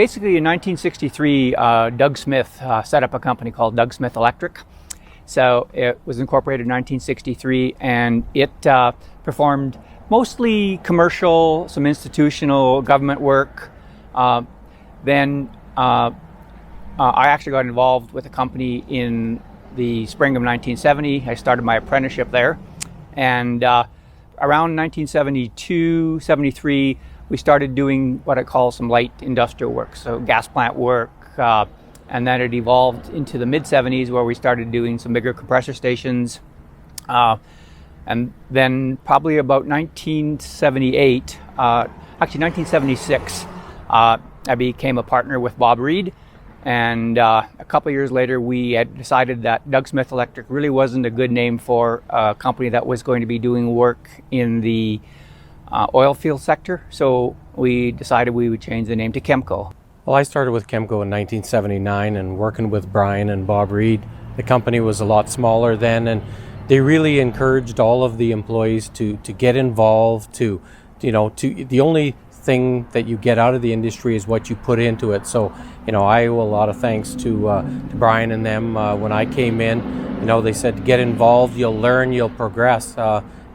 Basically, in 1963, Doug Smith set up a company called Doug Smith Electric. So it was incorporated in 1963, and it performed mostly commercial, some institutional government work. Then I actually got involved with the company in the spring of 1970. I started my apprenticeship there. And around 1972, 73, we started doing what I call some light industrial work, so gas plant work, and then it evolved into the mid-70s where we started doing some bigger compressor stations. And then probably about 1978, actually 1976, I became a partner with Bob Reed. And a couple of years later, we had decided that Doug Smith Electric really wasn't a good name for a company that was going to be doing work in the oil field sector. So we decided we would change the name to Chemco. Well, I started with Chemco in 1979 and working with Brian and Bob Reed. The company was a lot smaller then, and they really encouraged all of the employees to get involved, the only thing that you get out of the industry is what you put into it. So, I owe a lot of thanks to Brian and them. When I came in, they said, get involved, you'll learn, you'll progress.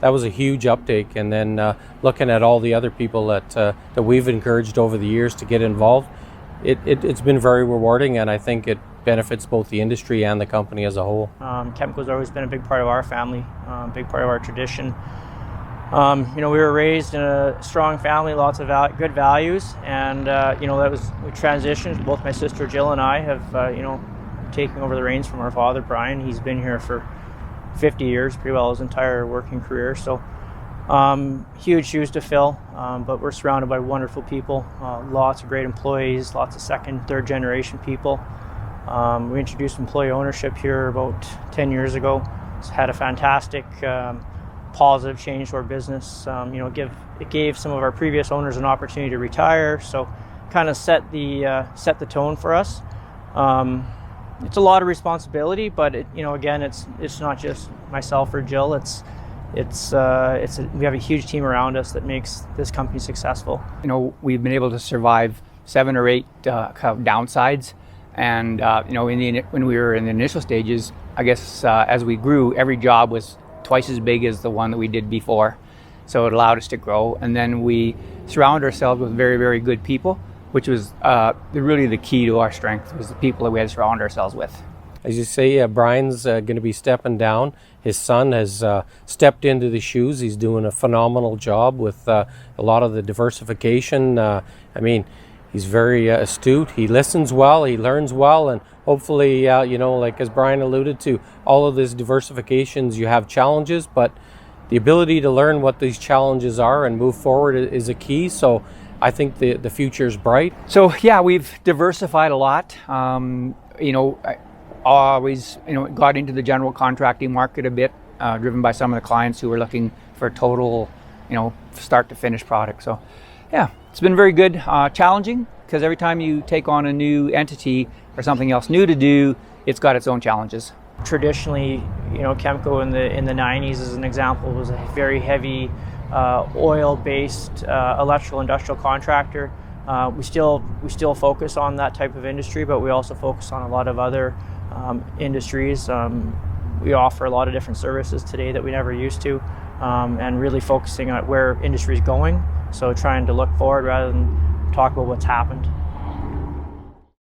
That was a huge uptake. And then looking at all the other people that we've encouraged over the years to get involved, it's been very rewarding, and I think it benefits both the industry and the company as a whole. Chemco's always been a big part of our family, big part of our tradition. We were raised in a strong family, lots of good values, and we transitioned. Both my sister Jill and I have taken over the reins from our father Brian. He's been here for 50 years, pretty well his entire working career. So huge shoes to fill, but we're surrounded by wonderful people, lots of great employees, lots of second, third generation people. We introduced employee ownership here about 10 years ago. It's had a fantastic positive change to our business. It gave some of our previous owners an opportunity to retire, so kind of set the tone for us. It's a lot of responsibility, but it's not just myself or Jill. We have a huge team around us that makes this company successful. We've been able to survive 7 or 8 kind of downsides, and when we were in the initial stages, I guess as we grew, every job was twice as big as the one that we did before, so it allowed us to grow. And then we surround ourselves with very, very good people, which was really the key to our strength, was the people that we had to surround ourselves with. As you say, Brian's going to be stepping down. His son has stepped into the shoes. He's doing a phenomenal job with a lot of the diversification. He's very astute. He listens well, he learns well, and hopefully, like as Brian alluded to, all of these diversifications, you have challenges, but the ability to learn what these challenges are and move forward is a key. So I think the future is bright. So yeah, we've diversified a lot. I always got into the general contracting market a bit, driven by some of the clients who were looking for a total, start to finish product. So yeah, it's been very good, challenging, because every time you take on a new entity or something else new to do, it's got its own challenges. Traditionally, Chemco in the 90s, as an example, was a very heavy oil-based electrical industrial contractor. We still focus on that type of industry, but we also focus on a lot of other industries. We offer a lot of different services today that we never used to, and really focusing on where industry is going. So trying to look forward rather than talk about what's happened.